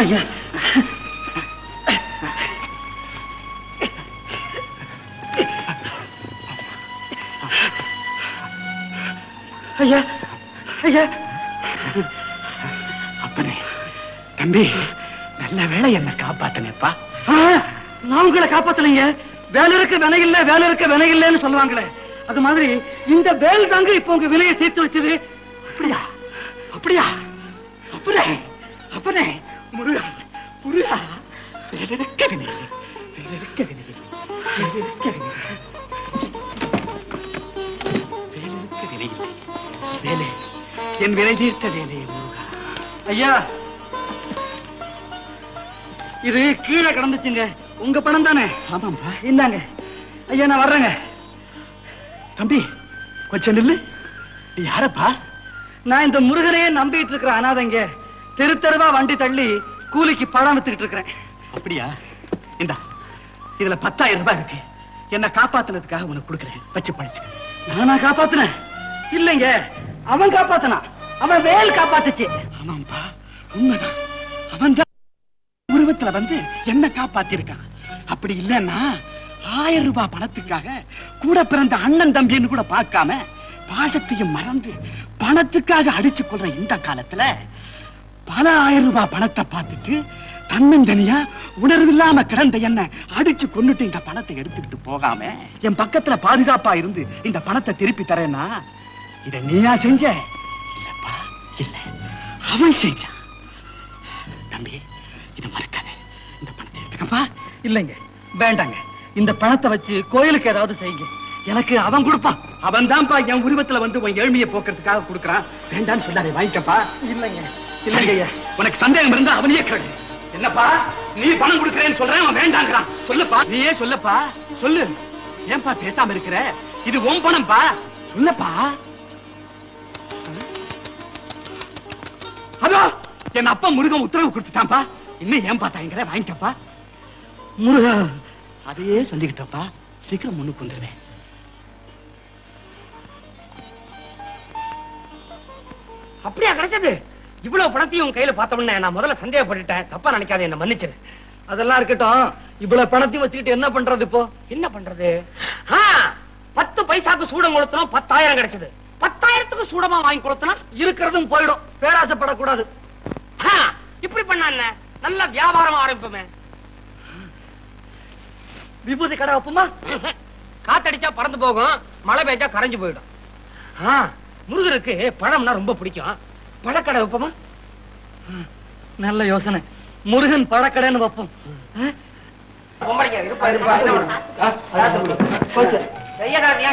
ஐயா ஐயா ஐயா அப்பனே தம்பி நல்ல வேலை என்ன காப்பாத்தனேப்பா. நான் உங்களை காப்பாத்தலைங்க. வேலை இருக்க வினை இல்ல, வேலை இருக்க வினை இல்லன்னு சொல்லுவாங்களே, அது மாதிரி இந்த வேல் தாங்க இப்ப உங்க விலையை சேர்த்து வச்சது. அப்படியா அப்படியா அப்பனே அப்பனே முருகா முருகா வேலிருக்க வினை வேலிருக்க வினை வேலிருக்க வினை வேலிருக்க வினை வேலே என் வினை தீர்த்த வேலே முருகா. ஐயா இது கீழே கிடந்துச்சுங்க, உங்க பணம் தானே? ஆமாம்பா. இந்தாங்க ஐயா, நான் வர்றேங்க. தம்பி கொஞ்சம் நில்லு. யாரப்பா? நான் இந்த முருகனையே நம்பிட்டு இருக்கிற அனாதைங்க. தெரு தெருவா வண்டி தள்ளி கூலிக்கு பணம் வித்துக்கிட்டு இருக்கிறேன். அப்படியா? இந்தா இதுல 10,000 ரூபாய் இருக்கு. என்ன காப்பாத்துனதுக்காக உனக்கு கொடுக்குறேன், வச்சு பழிச்சு. நானா காப்பாத்துனேன்? இல்லைங்க, அவன் காப்பாத்தினான். அவன் வேல் காப்பாத்துச்சு. ஆமாம்பா உண்மைதான். அவன் தான் உருவத்துல வந்து என்ன காப்பாத்திருக்கான். அப்படி இல்லன்னா 1000 ரூபாய் பணத்துக்காக கூட பிறந்த அண்ணன் தம்பின்னு கூட பார்க்காம பாசத்தையும் மறந்து பணத்துக்காக அடிச்சு கொள்ற இந்த காலத்துல பல 1000 ரூபாய் பணத்தை பார்த்துட்டு தன்னந்தனியா உணர்வில்லாம கிடந்த என்ன அடிச்சு கொண்டுட்டு இந்த பணத்தை எடுத்துக்கிட்டு போகாம என் பக்கத்துல பாதுகாப்பா இருந்து இந்த பணத்தை திருப்பி தரேன்னா இத நீயா செஞ்ச? இல்லப்பா இல்ல, அவன் செஞ்சான். தம்பி இத மறக்காத, இந்த பணத்தை எடுத்துக்கப்பா. இல்லைங்க வேண்டாங்க, இந்த பணத்தை வச்சு கோயிலுக்கு ஏதாவது செய்யுங்க. எனக்கு அவன் கொடுப்பான். அவன் தான்ப்பா என் உருவத்துல வந்து உன் ஏழ்மையை போக்குறதுக்காக கொடுக்கறான். வேண்டான்னு சொல்லாதே, வாங்கிக்கப்பா. இல்லைங்க இல்லைங்க, உனக்கு சந்தேகம் இருந்தா அவனையே கேளு. என்னப்பா நீ பணம் கொடுக்கறேன்னு சொல்றேன், அவன் வேண்டாங்கிறான். சொல்லுப்பா, நீயே சொல்லப்பா, சொல்லு. ஏன்பா பேசாம இருக்கிற? இது உன் பணம்பா, சொல்லப்பா. அதோ என் அப்பா முருகன் உத்தரவு கொடுத்துட்டான்பா. இன்னும் ஏன் பார்த்தாங்க, வாங்கிக்கப்பா. முருகா அதையே சொல்லிக்கிட்டப்பா, சீக்கிரம் முன்னுக்கு வந்துருவேன். அப்படியா கிடைச்சது? இவ்வளவு பணத்தையும் கையில பார்த்தோம்னா நான் முதல்ல சந்தேகப்பட்டுட்டேன். தப்பா நினைக்காத, என்ன மன்னிச்சிரு. அதெல்லாம் இருக்கட்டும், இவ்வளவு பணத்தையும் வச்சுக்கிட்டு என்ன பண்றது இப்போ? என்ன பண்றது? 10 பைசாக்கு சூடம் கொளுத்தணும், 10,000 கிடைச்சது. 10,000க்கு சூடமா வாங்கி கொடுத்தனா இருக்கிறதும் போயிடும். பேராசைப்படக்கூடாது. இப்படி பண்ணா என்ன? நல்ல வியாபாரம் ஆரம்பிப்போமே. விபூதி கடை வைப்போமா? காத்தடிச்சா பறந்து போகும், மழை பெய்ஞ்சா கரைஞ்சு போயிடும். முருகருக்கு பழம்னா ரொம்ப பிடிக்கும். பழக்கடை வைப்போமா? நல்ல யோசனை. முருகன் பழக்கடைன்னு வைப்போம்.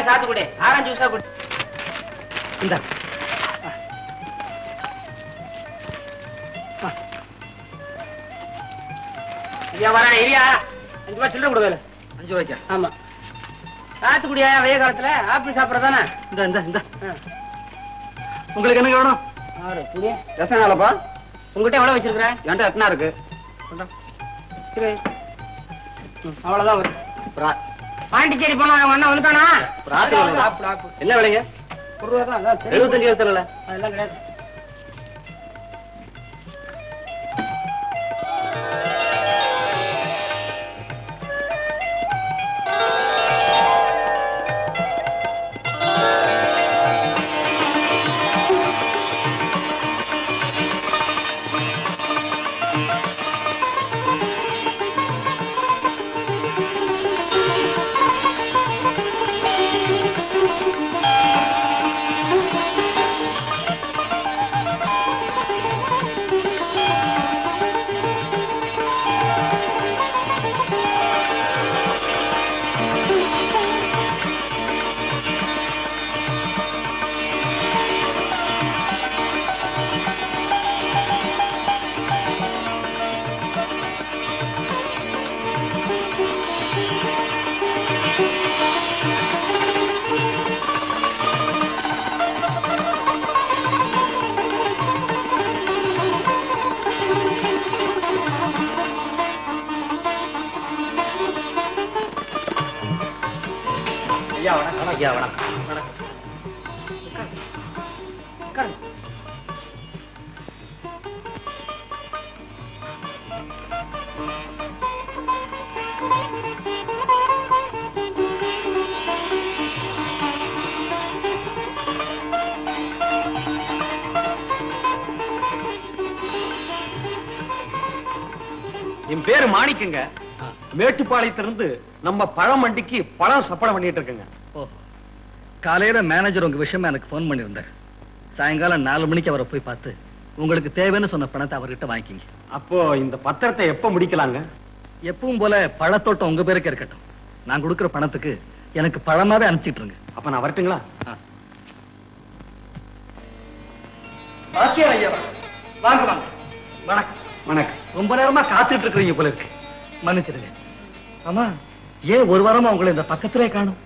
சாத்து கொடு, ஆரஞ்சு ஜூஸா கொடு. இந்த வரேன், இரியா 5 ரூபாய் சில்லறை கொடுவேல. 5 ரூபாய்க்கா? ஆமா. சாத்துக்குடியா வெய்ய காலத்துல ஆப்பிள் சாப்பிடறதானே? இந்த இந்த இந்த உங்களுக்கு என்ன வேணும்? ரசனாலப்பா உங்ககிட்ட எவ்வளவு வச்சிருக்கிறேன்? என்கிட்ட எத்தனை இருக்கு? அவ்வளவுதான் வரும். பாண்டிச்சேரி போனா அண்ணா வந்துட்டானா? என்ன விலைங்க? 1 ரூபா தான். 75 வருஷத்துல அதெல்லாம் கிடையாது. என் பேரு மாணிக்குங்க. மேட்டுப்பாளையத்திலிருந்து நம்ம பழம் மண்டிக்கு பழம் சப்பளம் பண்ணிட்டு இருக்குங்க. காலையில மேனேஜர் உங்க விஷயமா எனக்கு போன் பண்ணியிருந்தார். சாயங்காலம் 4 மணிக்கு அவரை போய் பார்த்து உங்களுக்கு தேவைன்னு சொன்ன பணத்தை அவர்கிட்ட வாங்கிக்கிங்க. அப்போ இந்த பத்திரத்தை எப்ப முடிக்கலாங்க? எப்பவும் போல பழத்தோட்டம் உங்க பேருக்கு இருக்கட்டும். நான் கொடுக்கிற பணத்துக்கு எனக்கு பழமாவே அனுப்பிச்சிட்டுருங்க. அப்ப நான் வரட்டுங்களா? வாங்க வாங்க. வணக்கம். வணக்கம். ரொம்ப நேரமா காத்துட்டு இருக்கிறீங்க போல இருக்கு. மன்னிச்சிருங்க. ஆமா, ஏன் ஒரு வாரமா உங்களை இந்த பக்கத்திலே காணும்?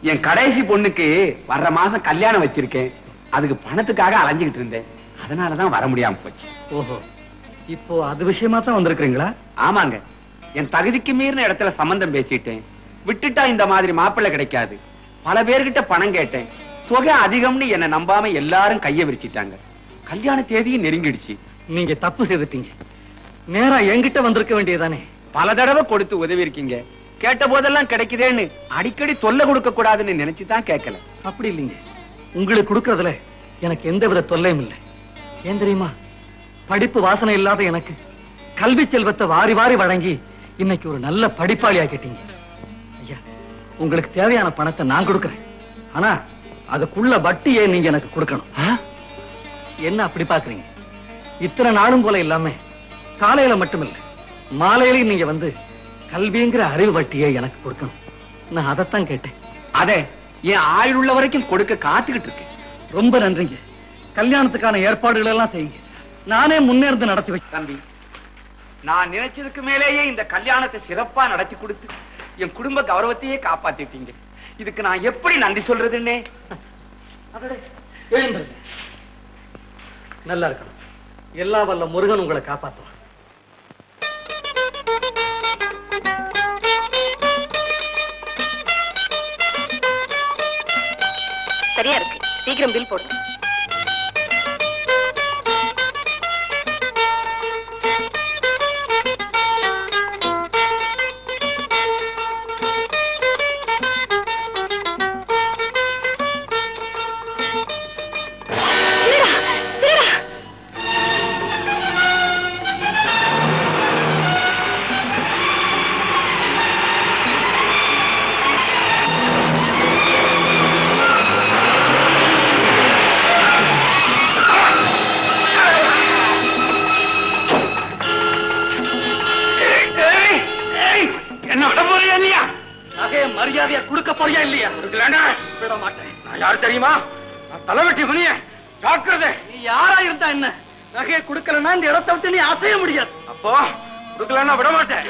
என் கடைசி பொண்ணுக்கு வர்ற மாசம் கல்யாணம் வச்சிருக்கேன். அதுக்கு பணத்துக்காக அலைஞ்சுக்கிட்டு இருந்தேன். அதனாலதான் வர முடியாம போச்சு. ஓஹோ, இப்போ அது விஷயமா தான் வந்திருக்கீங்களா? ஆமாங்க, என் தகுதிக்கு மீறின இடத்துல சம்பந்தம் பேசிட்டேன். விட்டுட்டா இந்த மாதிரி மாப்பிள்ளை கிடைக்காது. பல பேர்கிட்ட பணம் கேட்டேன். தொகை அதிகம்னு என்ன நம்பாம எல்லாரும் கைய விரிச்சிட்டாங்க. கல்யாண தேதியும் நெருங்கிடுச்சு. நீங்க தப்பு செய்துட்டீங்க. நேரா என்கிட்ட வந்திருக்க வேண்டியதானே. பல தடவை கொடுத்து உதவி இருக்கீங்க. கேட்ட போதெல்லாம் கிடைக்குதேன்னு அடிக்கடி தொல்லை கொடுக்க கூடாதுன்னு நினைச்சுதான் கேட்கல. அப்படி இல்லைங்க, உங்களுக்கு கொடுக்கறதுல எனக்கு எந்த வித தொல்லையும் இல்லை. ஏன் தெரியுமா? படிப்பு வாசனை இல்லாத எனக்கு கல்வி செல்வத்தை வாரி வாரி வழங்கி இன்னைக்கு ஒரு நல்ல படிப்பாளி ஆக்கிட்டீங்க. ஐயா, உங்களுக்கு தேவையான பணத்தை நான் கொடுக்கறேன். ஆனா அதுக்குள்ள வட்டியை நீங்க எனக்கு கொடுக்கணும். என்ன அப்படி பாக்குறீங்க? இத்தனை நாளும் போல இல்லாம காலையில மட்டும் இல்ல, மாலையிலையும் நீங்க வந்து கல்விங்கிற அறிவு வட்டியை எனக்கு கொடுக்கணும். நான் அதைத்தான் கேட்டேன். அதே என் ஆயுள் உள்ள வரைக்கும் கொடுக்க காத்துக்கிட்டு இருக்கேன். ரொம்ப நன்றிங்க. கல்யாணத்துக்கான ஏற்பாடுகள் எல்லாம் செய்யுங்க. நானே முன்னேறது நடத்தி வைக்க. தம்பி, நான் நினைச்சதுக்கு மேலேயே இந்த கல்யாணத்தை சிறப்பா நடத்தி கொடுத்து என் குடும்ப கௌரவத்தையே காப்பாத்திட்டீங்க. இதுக்கு நான் எப்படி நன்றி சொல்றதுன்னே. நல்லா இருக்கணும். எல்லா வல்ல முருகன் உங்களை காப்பாற்றுவான். சரியா இருக்கு. சீக்கிரம் பில் போடு. மரியாதையா கொடுக்க போறியா இல்லையா? விட மாட்டேன். நான் யாரு தெரியுமா? தலைவட்டி மணிய ஜாக்கிரதை. நீ யாரா இருந்தா என்ன? நகையை கொடுக்கலன்னா இந்த இடத்தை விட்டு நீ அசைய முடியாது. அப்போ கொடுக்கலன்னா விட மாட்டேன்.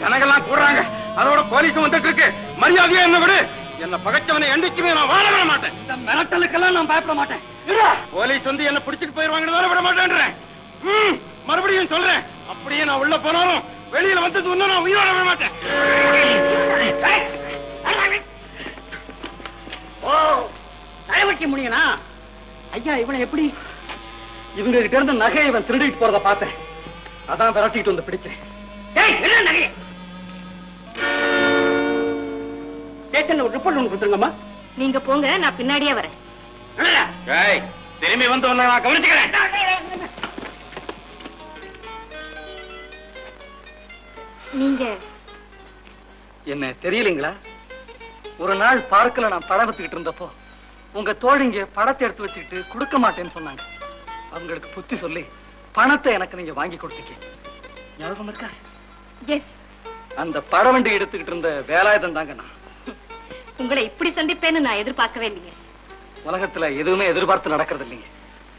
ஜனங்கள்லாம் கூடுறாங்க. அதோட போலீஸ் வந்துட்டு இருக்கு. மரியாதையா என்ன விடு. என்ன பகைச்சவனை என்னைக்குமே நான் வாழ விட மாட்டேன். இந்த மிரட்டலுக்கெல்லாம் நான் பயப்பட மாட்டேன். போலீஸ் வந்து என்ன பிடிச்சிட்டு போயிருவாங்கன்னு விட மாட்டேன்றேன். மறுபடியும் சொல்றேன், அப்படியே நான் உள்ள போனாலும் வெளியில வந்தது ஒன்னும் நான் உயிரோட விட மாட்டேன். ஓ, தலைவட்டி முடியனா? ஐயா, இவனை எப்படி? இவங்க கிட்ட இருந்து நகையை இவன் திருடிட்டு போறத பார்த்தேன். அதான் விரட்டிட்டு வந்து பிடிச்சேன். நகையை நீங்க போங்க, நான் பின்னாடியே வரேன். திரும்பி வந்து நான் கவனிச்சுக்கிறேன். நீங்க என்ன தெரியலீங்களா? ஒரு நாள் பார்க்கல நான் படம் வச்சுக்கிட்டு இருந்தப்போ உங்க தோழிங்க படத்தை எடுத்து வச்சுக்கிட்டு கொடுக்க மாட்டேன்னு சொன்னாங்க. அவங்களுக்கு புத்தி சொல்லி பணத்தை எனக்கு நீங்க வாங்கி கொடுத்தீங்க. ஞாபகம் இருக்கா? அந்த படவண்டி எடுத்துக்கிட்டு இருந்த வேலாயுதம் தாங்க நான். உங்களை இப்படி சந்திப்பேன்னு நான் எதிர்பார்க்கவே இல்லைங்க. உலகத்துல எதுவுமே எதிர்பார்த்து நடக்கிறது இல்லைங்க.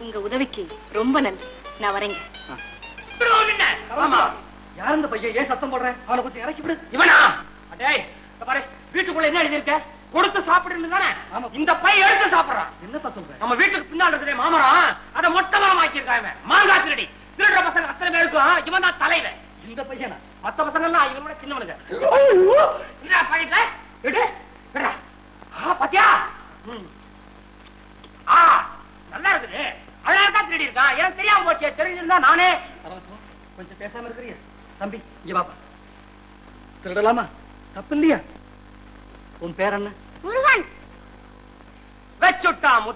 உங்க உதவிக்கு ரொம்ப நன்றி. நான் வரேங்க. யார் இந்த பையன்? ஏன் சத்தம் போடுறேன்? அவனை கொஞ்சம் இறக்கி விடு. இவனா? பாரு, வீட்டுக்குள்ள என்ன எழுதி இருக்க? கொடுத்து சாப்பிடுன்னு தானே இந்த பையன் எடுத்து சாப்பிடுறான். என்ன சொல்றேன்? நம்ம வீட்டுக்கு பின்னால் இருக்கிற மாமரம் அதை மொட்டை மரம் ஆக்கியிருக்காங்க. மாங்காய் திருடி திருடுற பசங்க அத்தனை பேருக்கும் இவன் தான் தலைவன். இந்த பையனா? மத்த பசங்க எல்லாம் இவனோட சின்னவனுங்க. என்ன பாக்கெட்ல எடு எடா. பாத்தியா? நல்லா இருக்குது. அழகா தான் திருடி இருக்கான். எனக்கு தெரியாம போச்சு. தெரிஞ்சிருந்தா நானே. கொஞ்சம் பேசாம இருக்கிறியா? தம்பி இங்க பாப்பா. திருடலாமா? தப்பு இல்லையா? உன் பேர் என்ன? முருகன். வச்சுட்டா